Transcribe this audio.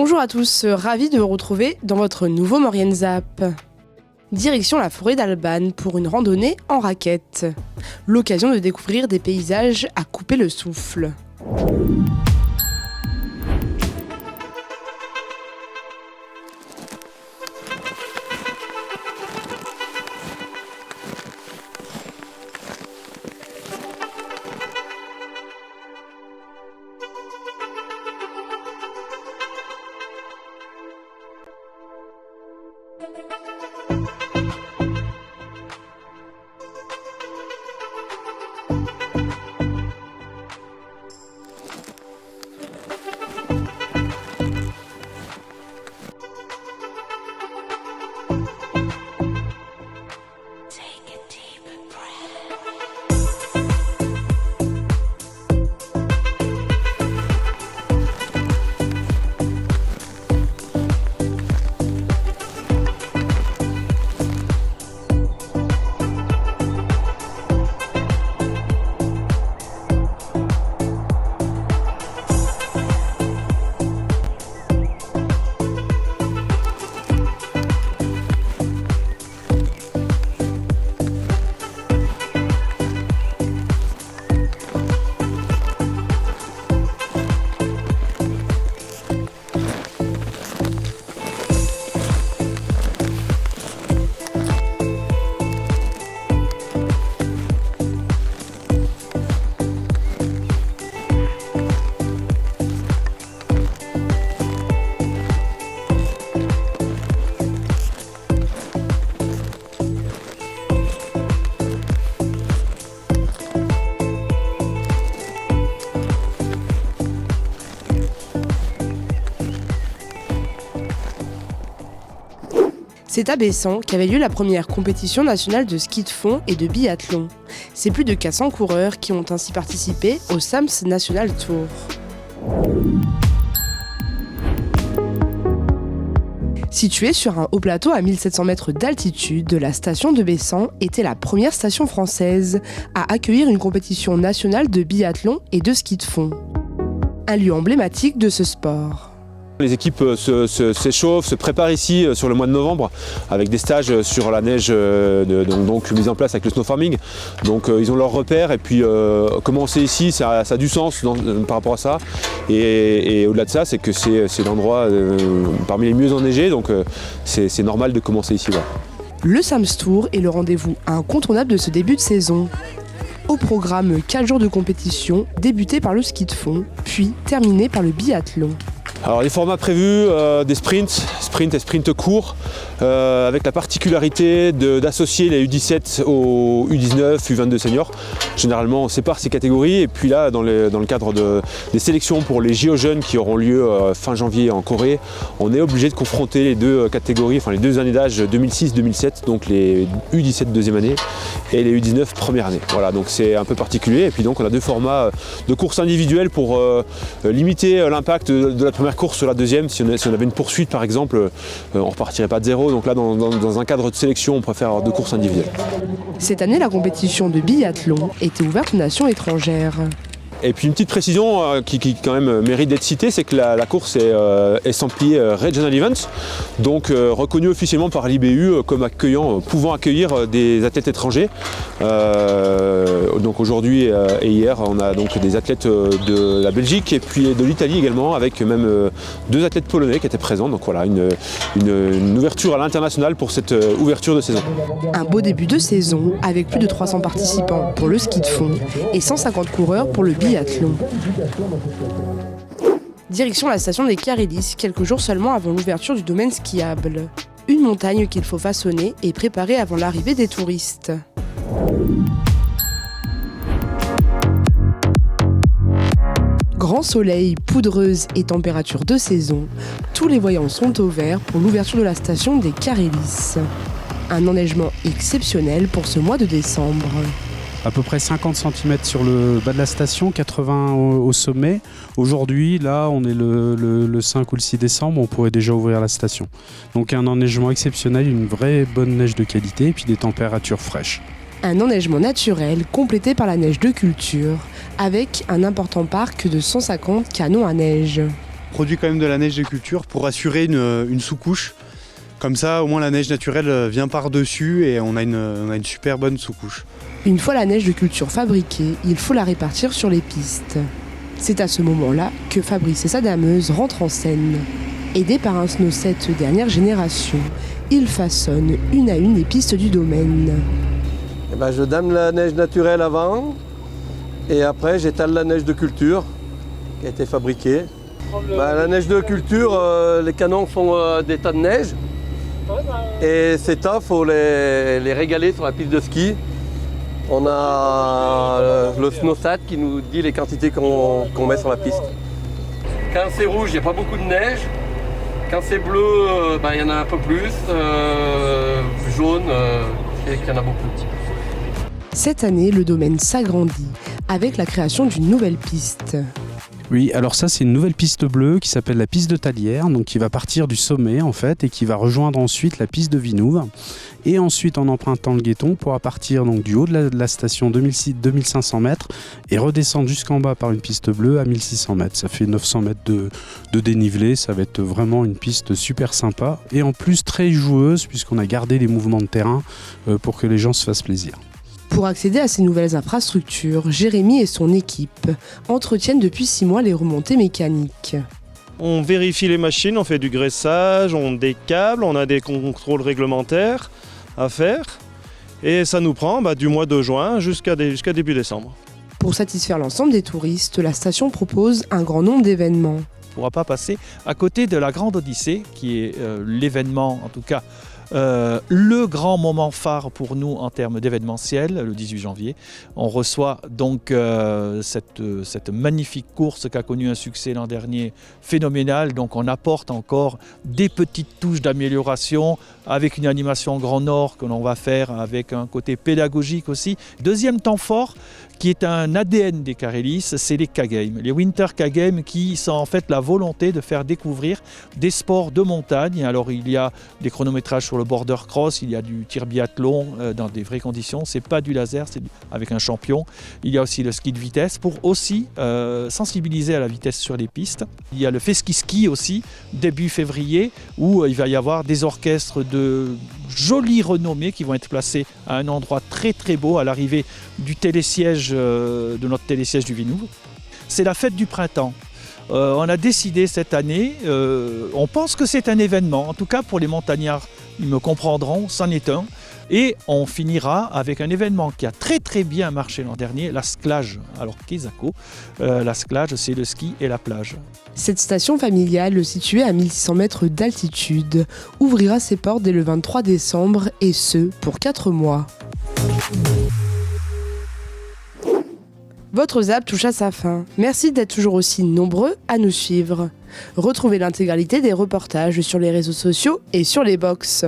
Bonjour à tous, ravi de vous retrouver dans votre nouveau Maurienne Zap. Direction la forêt d'Albanne pour une randonnée en raquette. L'occasion de découvrir des paysages à couper le souffle. C'est à Bessan qu'avait lieu la première compétition nationale de ski de fond et de biathlon. C'est plus de 400 coureurs qui ont ainsi participé au Sams National Tour. Située sur un haut plateau à 1700 mètres d'altitude, la station de Bessan était la première station française à accueillir une compétition nationale de biathlon et de ski de fond. Un lieu emblématique de ce sport. Les équipes s'échauffent, se préparent ici sur le mois de novembre avec des stages sur la neige donc mis en place avec le snow farming. Donc ils ont leurs repères et puis commencer ici ça a du sens par rapport à ça. Et au-delà de ça, c'est que c'est l'endroit parmi les mieux enneigés, donc c'est normal de commencer ici. Là. Le Sams Tour est le rendez-vous incontournable de ce début de saison. Au programme 4 jours de compétition, débuté par le ski de fond, puis terminé par le biathlon. Alors les formats prévus, des sprint et sprint courts, avec la particularité d'associer les U17 aux U19, U22 seniors. Généralement on sépare ces catégories et puis là dans le cadre des sélections pour les JO jeunes qui auront lieu fin janvier en Corée, on est obligé de confronter les deux catégories, enfin les deux années d'âge 2006-2007, donc les U17 deuxième année et les U19 première année. Voilà, donc c'est un peu particulier et puis donc on a deux formats de courses individuelles pour limiter l'impact de la première course sur la deuxième. Si on avait une poursuite par exemple, on ne repartirait pas de zéro. Donc là, dans un cadre de sélection, on préfère avoir deux courses individuelles. Cette année, la compétition de biathlon était ouverte aux nations étrangères. Et puis une petite précision qui quand même mérite d'être citée, c'est que la course est estampillée Regional Events, donc reconnue officiellement par l'IBU comme pouvant accueillir des athlètes étrangers. Donc aujourd'hui et hier, on a donc des athlètes de la Belgique et puis de l'Italie également, avec même deux athlètes polonais qui étaient présents. Donc voilà, une ouverture à l'international pour cette ouverture de saison. Un beau début de saison avec plus de 300 participants pour le ski de fond et 150 coureurs pour le biathlon. Direction la station des Carélis, quelques jours seulement avant l'ouverture du domaine skiable. Une montagne qu'il faut façonner et préparer avant l'arrivée des touristes. Grand soleil, poudreuse et température de saison, tous les voyants sont au vert pour l'ouverture de la station des Carélis. Un enneigement exceptionnel pour ce mois de décembre. À peu près 50 cm sur le bas de la station, 80 au sommet. Aujourd'hui, là, on est le 5 ou le 6 décembre, on pourrait déjà ouvrir la station. Donc un enneigement exceptionnel, une vraie bonne neige de qualité et puis des températures fraîches. Un enneigement naturel complété par la neige de culture, avec un important parc de 150 canons à neige. produit quand même de la neige de culture pour assurer une sous-couche. Comme ça, au moins la neige naturelle vient par-dessus et on a une super bonne sous-couche. Une fois la neige de culture fabriquée, il faut la répartir sur les pistes. C'est à ce moment-là que Fabrice et sa dameuse rentrent en scène. Aidés par un snowset dernière génération, ils façonnent une à une les pistes du domaine. Je dame la neige naturelle avant et après j'étale la neige de culture qui a été fabriquée. La neige de culture, les canons font des tas de neige et ces tas, il faut les régaler sur la piste de ski. On a le snowsat qui nous dit les quantités qu'on met sur la piste. Quand c'est rouge, il n'y a pas beaucoup de neige. Quand c'est bleu, il y en a un peu plus. Jaune, il y en a beaucoup. Cette année, le domaine s'agrandit avec la création d'une nouvelle piste. Oui, alors ça c'est une nouvelle piste bleue qui s'appelle la piste de Talière, donc qui va partir du sommet en fait et qui va rejoindre ensuite la piste de Vinouve. Et ensuite en empruntant le Guetton, on pourra partir donc du haut de la station 2500 mètres et redescendre jusqu'en bas par une piste bleue à 1600 mètres. Ça fait 900 mètres de dénivelé, ça va être vraiment une piste super sympa et en plus très joueuse puisqu'on a gardé les mouvements de terrain pour que les gens se fassent plaisir. Pour accéder à ces nouvelles infrastructures, Jérémy et son équipe entretiennent depuis 6 mois les remontées mécaniques. On vérifie les machines, on fait du graissage, on décable, on a des contrôles réglementaires à faire. Et ça nous prend du mois de juin jusqu'à début décembre. Pour satisfaire l'ensemble des touristes, la station propose un grand nombre d'événements. On ne pourra pas passer à côté de la Grande Odyssée, qui est l'événement, en tout cas, le grand moment phare pour nous en termes d'événementiel, le 18 janvier. On reçoit donc cette magnifique course qui a connu un succès l'an dernier phénoménal. Donc on apporte encore des petites touches d'amélioration avec une animation Grand Nord que l'on va faire avec un côté pédagogique aussi. Deuxième temps fort qui est un ADN des Carélis, c'est les K-Games. Les Winter K-Games qui sont en fait la volonté de faire découvrir des sports de montagne. Alors il y a des chronométrages sur le border cross, il y a du tir biathlon dans des vraies conditions. C'est pas du laser, c'est avec un champion. Il y a aussi le ski de vitesse pour aussi sensibiliser à la vitesse sur les pistes. Il y a le Feski-Ski aussi, début février, où il va y avoir des orchestres de jolies renommées qui vont être placés à un endroit très très beau à l'arrivée du télésiège, de notre télésiège du Vinouve. C'est la fête du printemps. On a décidé cette année, on pense que c'est un événement, en tout cas pour les montagnards, ils me comprendront, c'en est un. Et on finira avec un événement qui a très très bien marché l'an dernier, la Sclage. Alors Kesako, la Sclage c'est le ski et la plage. Cette station familiale, située à 1600 mètres d'altitude, ouvrira ses portes dès le 23 décembre et ce, pour 4 mois. Votre ZAP touche à sa fin. Merci d'être toujours aussi nombreux à nous suivre. Retrouvez l'intégralité des reportages sur les réseaux sociaux et sur les box.